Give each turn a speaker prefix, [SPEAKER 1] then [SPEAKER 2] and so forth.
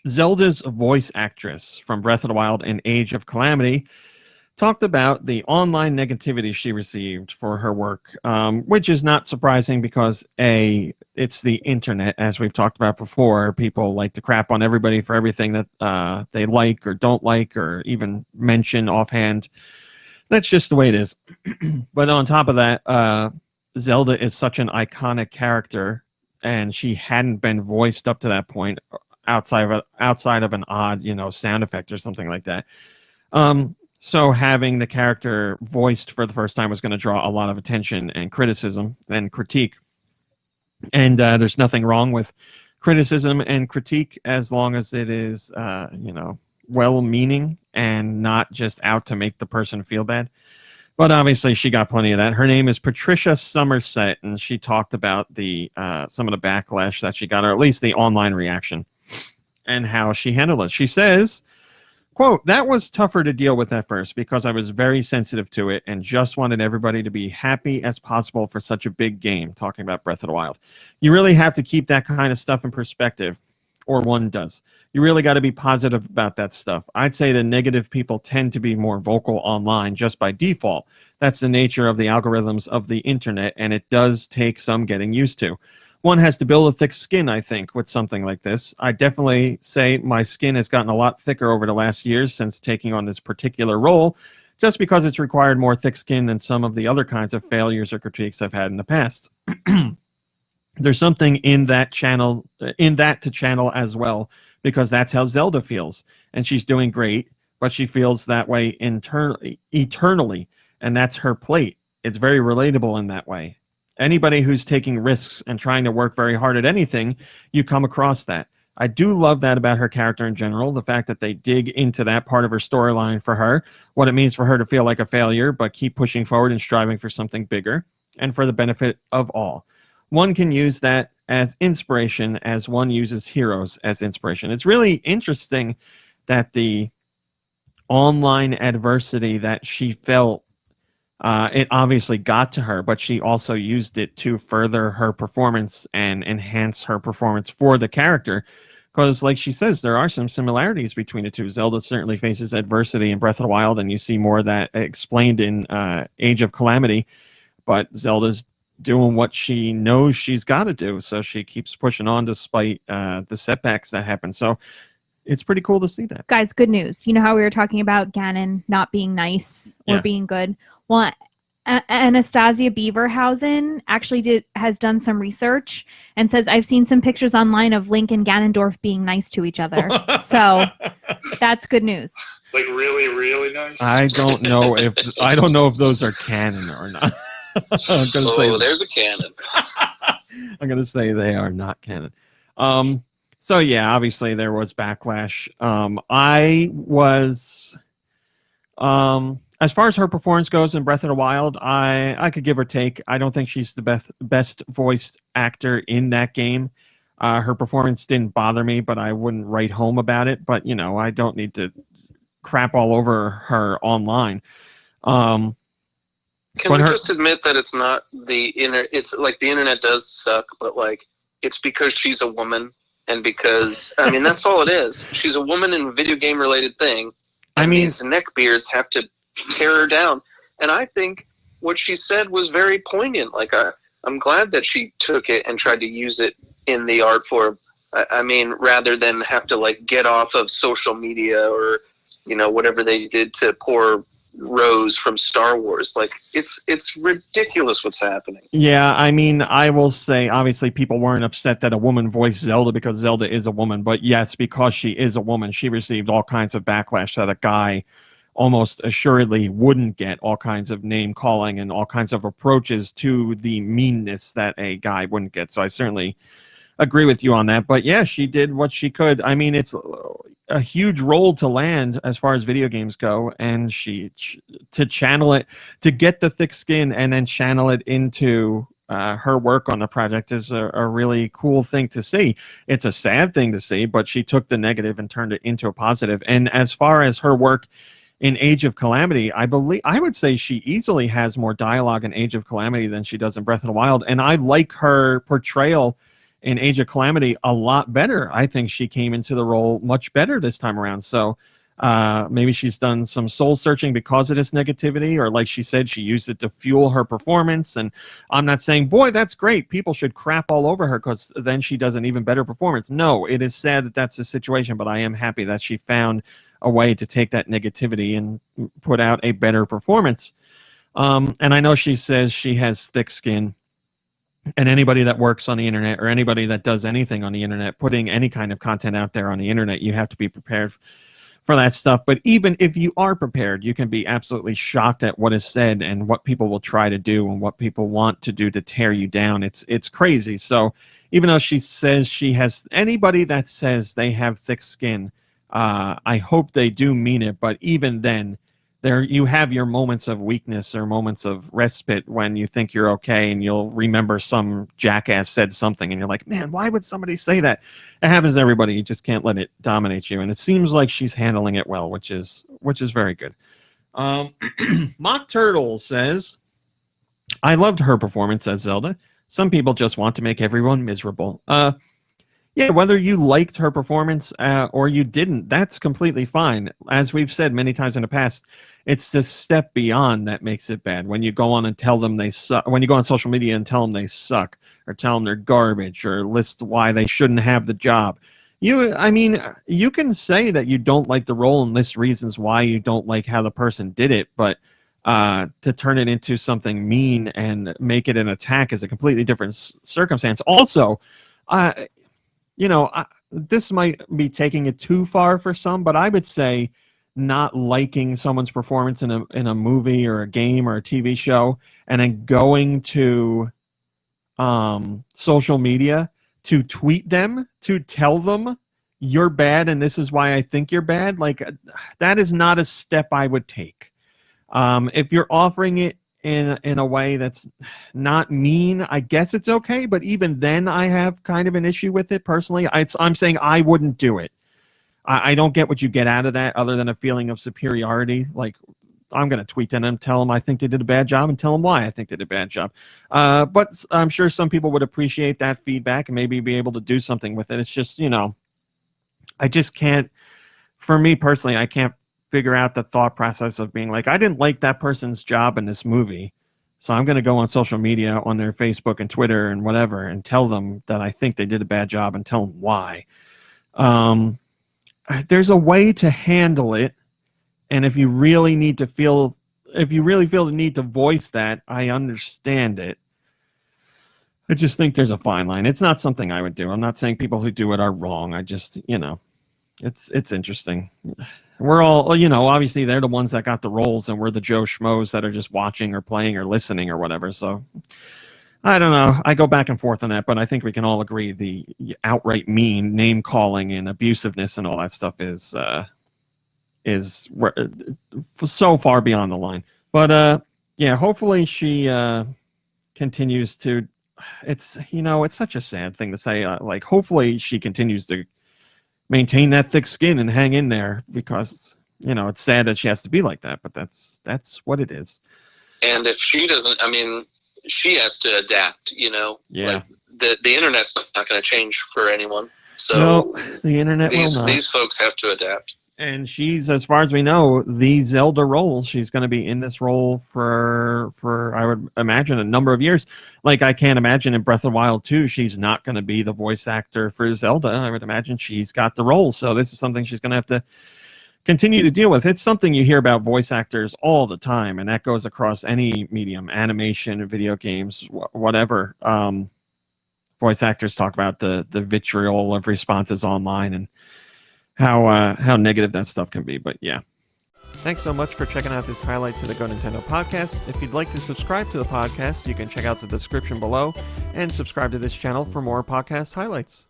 [SPEAKER 1] Zelda's voice actress from Breath of the Wild and Age of Calamity talked about the online negativity she received for her work, which is not surprising because it's the internet, as we've talked about before. People like to crap on everybody for everything that they like or don't like or even mention offhand. That's just the way it is. But on top of that, Zelda is such an iconic character, and she hadn't been voiced up to that point outside of an odd, sound effect or something like that. So having the character voiced for the first time was going to draw a lot of attention and criticism and critique. And there's nothing wrong with criticism and critique as long as it is, well-meaning and not just out to make the person feel bad. But obviously, she got plenty of that. Her name is Patricia Summersett, and she talked about some of the backlash that she got, or at least the online reaction, and how she handled it. She says, quote, "That was tougher to deal with at first because I was very sensitive to it and just wanted everybody to be happy as possible for such a big game," talking about Breath of the Wild. You really have to keep that kind of stuff in perspective, or one does. You really got to be positive about that stuff. I'd say the negative people tend to be more vocal online just by default. That's the nature of the algorithms of the internet, and it does take some getting used to. One has to build a thick skin, I think, with something like this. I definitely say my skin has gotten a lot thicker over the last years since taking on this particular role, just because it's required more thick skin than some of the other kinds of failures or critiques I've had in the past. There's something in that to channel as well, because that's how Zelda feels. And she's doing great, but she feels that way eternally, and that's her plate. It's very relatable in that way. Anybody who's taking risks and trying to work very hard at anything, you come across that. I do love that about her character in general, the fact that they dig into that part of her storyline for her, what it means for her to feel like a failure, but keep pushing forward and striving for something bigger, and for the benefit of all. One can use that as inspiration as one uses heroes as inspiration. It's really interesting that the online adversity that she felt, it obviously got to her, but she also used it to further her performance and enhance her performance for the character. Because, like she says, there are some similarities between the two. Zelda certainly faces adversity in Breath of the Wild, and you see more of that explained in Age of Calamity. But Zelda's doing what she knows she's got to do, so she keeps pushing on despite the setbacks that happen. So it's pretty cool to see that.
[SPEAKER 2] Guys, good news. You know how we were talking about Ganon not being nice or being good? Well, Anastasia Beaverhausen actually has done some research and says, I've seen some pictures online of Link and Ganondorf being nice to each other. So that's good news.
[SPEAKER 3] Like really, really nice?
[SPEAKER 1] I don't know if those are canon or not.
[SPEAKER 4] There's a canon.
[SPEAKER 1] I'm going to say they are not canon. So yeah, obviously there was backlash. As far as her performance goes in Breath of the Wild, I could give her take. I don't think she's the best voiced actor in that game. Her performance didn't bother me, but I wouldn't write home about it. But, I don't need to crap all over her online.
[SPEAKER 4] Can we just admit that it's not it's like the internet does suck, but like it's because she's a woman, and because that's all it is. She's a woman in a video game related thing. These neckbeards have to tear her down. And I think what she said was very poignant. Like I'm glad that she took it and tried to use it in the art form. Rather than have to like get off of social media or whatever they did to poor Rose from Star Wars. Like it's ridiculous what's happening.
[SPEAKER 1] Yeah, I will say obviously people weren't upset that a woman voiced Zelda because Zelda is a woman, but yes, because she is a woman, she received all kinds of backlash that a guy almost assuredly wouldn't get, all kinds of name calling and all kinds of approaches to the meanness that a guy wouldn't get. So I certainly agree with you on that. But yeah, she did what she could. It's a huge role to land as far as video games go, and to channel it, to get the thick skin and then channel it into her work on the project is a really cool thing to see. It's a sad thing to see, but she took the negative and turned it into a positive. And as far as her work in Age of Calamity, I would say she easily has more dialogue in Age of Calamity than she does in Breath of the Wild, and I like her portrayal in Age of Calamity a lot better. I think she came into the role much better this time around. So maybe she's done some soul searching because of this negativity, or like she said, she used it to fuel her performance. And I'm not saying, boy, that's great, people should crap all over her because then she does an even better performance. No, it is sad that that's the situation, but I am happy that she found a way to take that negativity and put out a better performance. And I know she says she has thick skin. And anybody that works on the internet, or anybody that does anything on the internet, putting any kind of content out there on the internet, you have to be prepared for that stuff. But even if you are prepared, you can be absolutely shocked at what is said and what people will try to do and what people want to do to tear you down. It's crazy. So even though she says she has, anybody that says they have thick skin, I hope they do mean it. But even then, there you have your moments of weakness or moments of respite when you think you're okay, and you'll remember some jackass said something and you're like, man, why would somebody say that? It happens to everybody. You just can't let it dominate you. And it seems like she's handling it well, which is very good. Mock Turtle says, I loved her performance as Zelda. Some people just want to make everyone miserable. Yeah, whether you liked her performance or you didn't, that's completely fine. As we've said many times in the past, it's the step beyond that makes it bad. When you go on and tell them they suck, when you go on social media and tell them they suck, or tell them they're garbage, or list why they shouldn't have the job. I mean, you can say that you don't like the role and list reasons why you don't like how the person did it, but to turn it into something mean and make it an attack is a completely different circumstance. Also, this might be taking it too far for some, but I would say not liking someone's performance in a movie or a game or a TV show and then going to social media to tweet them, to tell them you're bad and this is why I think you're bad, like that is not a step I would take. If you're offering it in a way that's not mean, I guess it's okay, but even then I have kind of an issue with it personally. I'm saying I wouldn't do it. I don't get what you get out of that other than a feeling of superiority. Like, I'm going to tweet them and tell them I think they did a bad job and tell them why I think they did a bad job. But I'm sure some people would appreciate that feedback and maybe be able to do something with it. It's just, I just can't, for me personally, I can't figure out the thought process of being like, I didn't like that person's job in this movie, so I'm going to go on social media, on their Facebook and Twitter and whatever, and tell them that I think they did a bad job and tell them why. There's a way to handle it, and if you really feel the need to voice that, I understand it. I just think there's a fine line. It's not something I would do. I'm not saying people who do it are wrong. I just, it's interesting. We're all, obviously they're the ones that got the roles, and we're the Joe Schmoes that are just watching or playing or listening or whatever. So I don't know. I go back and forth on that, but I think we can all agree the outright mean, name calling and abusiveness and all that stuff is so far beyond the line. But yeah, hopefully she continues to. It's it's such a sad thing to say. Like, hopefully she continues to maintain that thick skin and hang in there, because it's sad that she has to be like that, but that's what it is.
[SPEAKER 4] And if she doesn't, she has to adapt.
[SPEAKER 1] Yeah.
[SPEAKER 4] Like the internet's not going to change for anyone. So
[SPEAKER 1] no, the internet will not.
[SPEAKER 4] These folks have to adapt.
[SPEAKER 1] And she's, as far as we know, the Zelda role. She's going to be in this role for I would imagine a number of years. Like, I can't imagine in Breath of the Wild 2 she's not going to be the voice actor for Zelda. I would imagine she's got the role. So this is something she's going to have to continue to deal with. It's something you hear about voice actors all the time, and that goes across any medium, animation, video games, whatever. Voice actors talk about the vitriol of responses online and how negative that stuff can be. But yeah, thanks so much for checking out this highlight to the Go Nintendo podcast. If you'd like to subscribe to the podcast, you can check out the description below and subscribe to this channel for more podcast highlights.